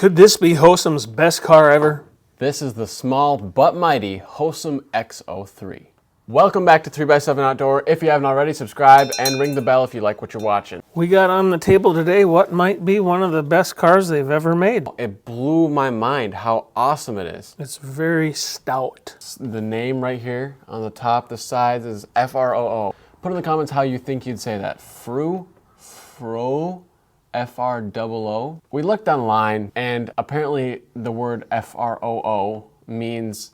Could this be HOSIM's best car ever? This is the small but mighty HOSIM X03. Welcome back to 3x7 Outdoor. If you haven't already, subscribe and ring the bell if you like what you're watching. We got on the table today what might be one of the best cars they've ever made. It blew my mind how awesome it is. It's very stout. The name right here on the top, the sides is FROO. Put in the comments how you think you'd say that. FROO? FROO? We looked online and apparently the word FROO means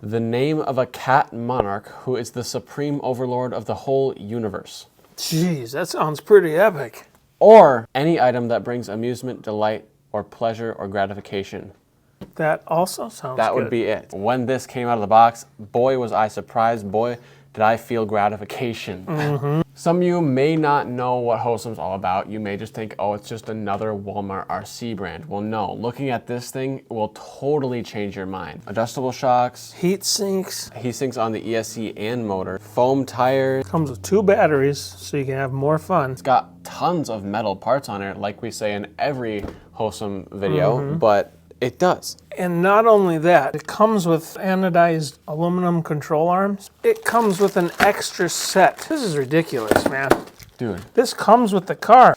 the name of a cat monarch who is the supreme overlord of the whole universe. Jeez, that sounds pretty epic. Or any item that brings amusement, delight, or pleasure or gratification. That also sounds That good. would be it. When this came out of the box, boy was I surprised, boy did I feel gratification. Some of you may not know what HOSIM's all about. You may just think, oh, it's just another Walmart RC brand. Well, no, looking at this thing will totally change your mind. Adjustable shocks, Heat sinks. heat sinks on the ESC and motor, foam tires. Comes with 2 batteries so you can have more fun. It's got tons of metal parts on it, like we say in every HOSIM video, but it does. And not only that, it comes with anodized aluminum control arms. It comes with an extra set. This is ridiculous, man. Dude, This comes with the car.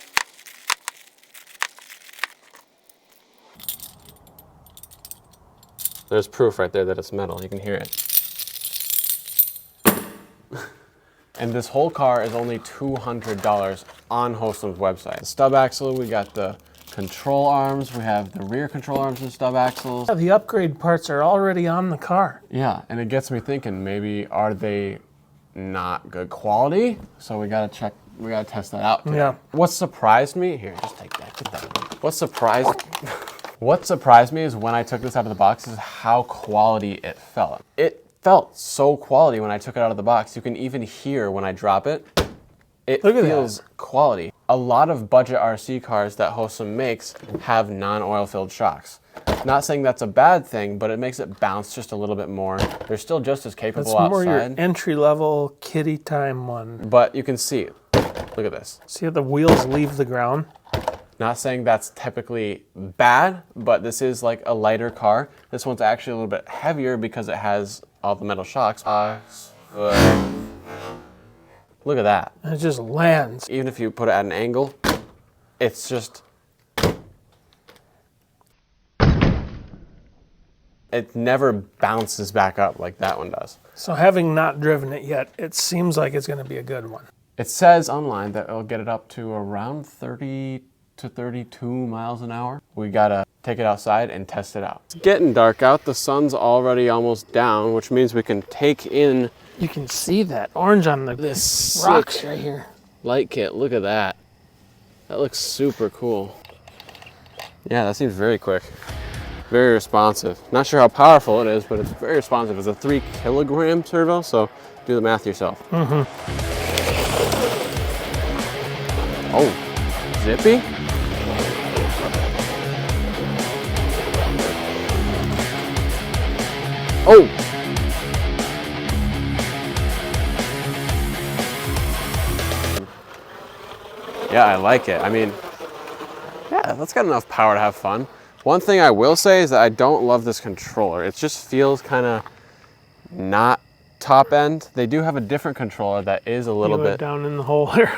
there's proof right there that it's metal. You can hear it. And this whole car is only $200 on HOSIM's website. The stub axle, we got the control arms, we have the rear control arms and stub axles. The upgrade parts are already on the car. Yeah, and it gets me thinking, maybe are they not good quality? So we gotta check, we gotta test that out today. Yeah. What surprised me, here, just take that, get that one. What surprised me is when I took this out of the box is how quality it felt. It felt so quality when I took it out of the box. You can even hear when I drop it. It Look at feels that. quality. A lot of budget RC cars that HOSIM makes have non-oil filled shocks. Not saying that's a bad thing, but it makes it bounce just a little bit more. They're still just as capable That's more your outside. entry-level kiddie time one. But you can see, look at this. See how the wheels leave the ground? Not saying that's typically bad, but this is like a lighter car. This one's actually a little bit heavier because it has all the metal shocks. Look at that. And it just lands. Even if you put it at an angle, it's just, it never bounces back up like that one does. So having not driven it yet, it seems like it's going to be a good one. It says online that it'll get it up to around 30 to 32 miles an hour. We gotta take it outside and test it out. It's getting dark out. The sun's already almost down, which means we can take in You can see that orange on the this rocks sick right here. light kit. Look at that. That looks super cool. Yeah, that seems very quick. Very responsive. Not sure how powerful it is, but it's very responsive. It's a 3 kilogram servo, so do the math yourself. Oh, zippy? Oh! Yeah, I like it. I mean, yeah, that's got enough power to have fun. One thing I will say is that I don't love this controller. It just feels kind of not top end. They do have a different controller that is a little bit down in the hole here.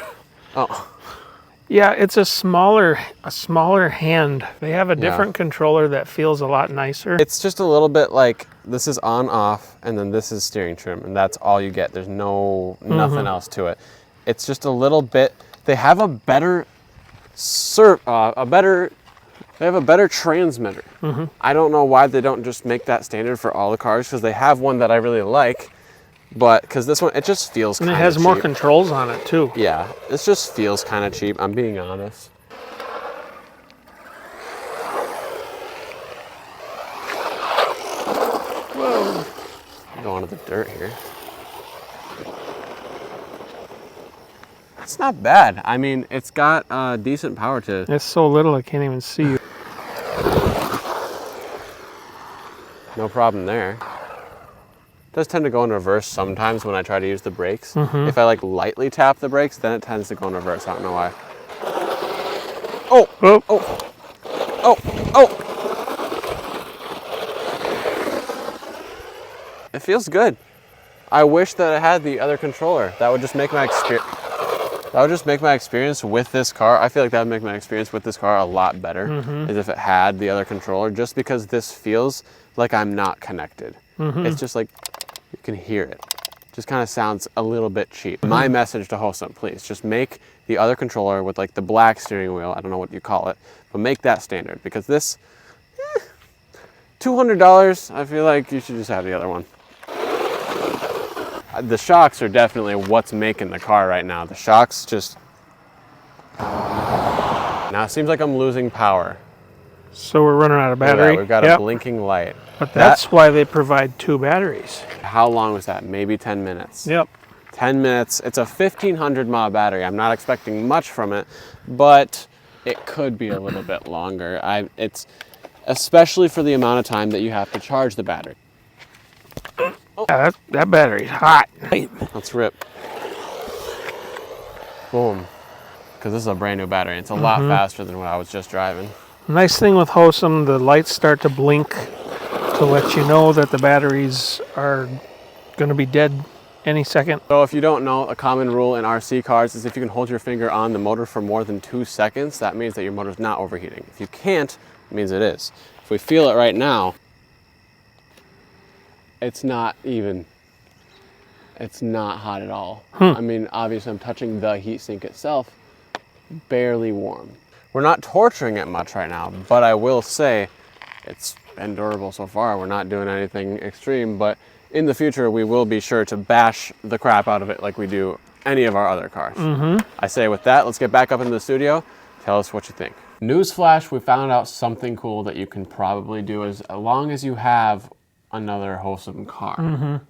Oh, Yeah, it's a smaller hand. They have a different controller that feels a lot nicer. it's just a little bit like this is on off and then this is steering trim and that's all you get. There's nothing else to it. It's just a little bit. They have a better they have a better transmitter. I don't know why they don't just make that standard for all the cars, because they have one that I really like, but because this one, it just feels kind And of it has more cheap. controls on it too. Yeah, it just feels kind of cheap. I'm being honest. Whoa. Going to the dirt here. It's not bad. I mean, it's got decent power to it. It's so little I can't even see you. No problem there. It does tend to go in reverse sometimes when I try to use the brakes. If I like lightly tap the brakes, then it tends to go in reverse. I don't know why. Oh, Oh. oh. Oh, oh! It feels good. I wish that it had the other controller. That would just make my experience. That would just make my experience with this car. I feel like that would make my experience with this car a lot better, is if it had the other controller. Just because this feels like I'm not connected. It's just like you can hear it. Just kind of sounds a little bit cheap. My message to HOSIM, please, just make the other controller with like the black steering wheel. I don't know what you call it, but make that standard, because this $200. I feel like you should just have the other one. The shocks are definitely what's making the car right now. The shocks just... Now it seems like I'm losing power. So we're running out of battery. We've got a blinking light. But that's why they provide 2 batteries. How long was that? Maybe 10 minutes. Yep. 10 minutes. It's a 1500 mAh battery. I'm not expecting much from it, but it could be a little bit longer. It's especially for the amount of time that you have to charge the battery. Yeah, that battery's hot. Let's rip. Boom. Because this is a brand new battery. It's a lot faster than what I was just driving. Nice thing with HOSIM, the lights start to blink to let you know that the batteries are going to be dead any second. So if you don't know, a common rule in RC cars is if you can hold your finger on the motor for more than 2 seconds, that means that your motor's not overheating. If you can't, it means it is. If we feel it right now, it's not hot at all. I mean, obviously I'm touching the heatsink itself, barely warm. We're not torturing it much right now, but I will say it's been durable so far. We're not doing anything extreme, but in the future we will be sure to bash the crap out of it like we do any of our other cars. I say with that, let's get back up into the studio. Tell us what you think. Newsflash, we found out something cool that you can probably do as long as you have another HOSIM car.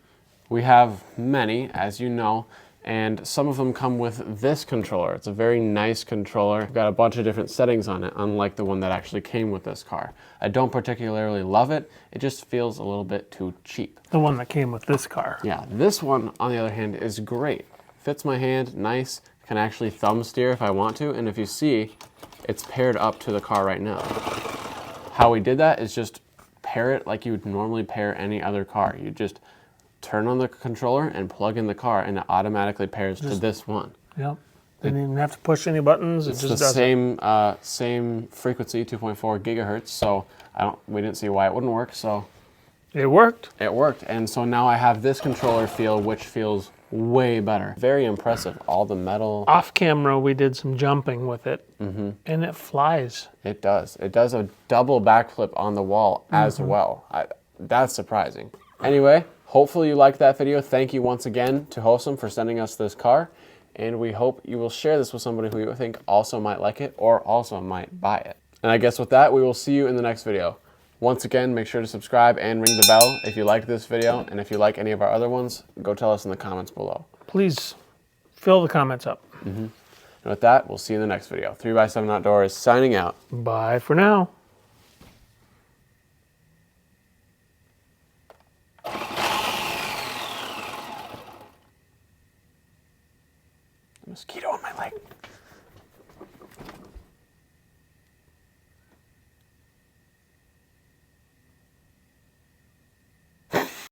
We have many, as you know, and some of them come with this controller. It's a very nice controller. We've got a bunch of different settings on it, unlike the one that actually came with this car. I don't particularly love it. It just feels a little bit too cheap. The one that came with this car. Yeah, this one, on the other hand, is great. Fits my hand, nice. Can actually thumb steer if I want to, and if you see, it's paired up to the car right now. How we did that is just pair it like you would normally pair any other car. You just turn on the controller and plug in the car, and it automatically pairs to this one. Yep. Didn't even have to push any buttons. It's just the same frequency, 2.4 gigahertz. So we didn't see why it wouldn't work. So it worked. It worked, and so now I have this controller feel, which feels way better. Very impressive. All the metal. Off camera, we did some jumping with it, and it flies. It does. It does a double backflip on the wall as well. That's surprising. Anyway, hopefully you liked that video. Thank you once again to HOSIM for sending us this car, and we hope you will share this with somebody who you think also might like it or also might buy it. And I guess with that, we will see you in the next video. Once again, make sure to subscribe and ring the bell if you liked this video, and if you like any of our other ones, go tell us in the comments below. Please fill the comments up. And with that, we'll see you in the next video. 3x7 Outdoors signing out. Bye for now. Mosquito on my leg.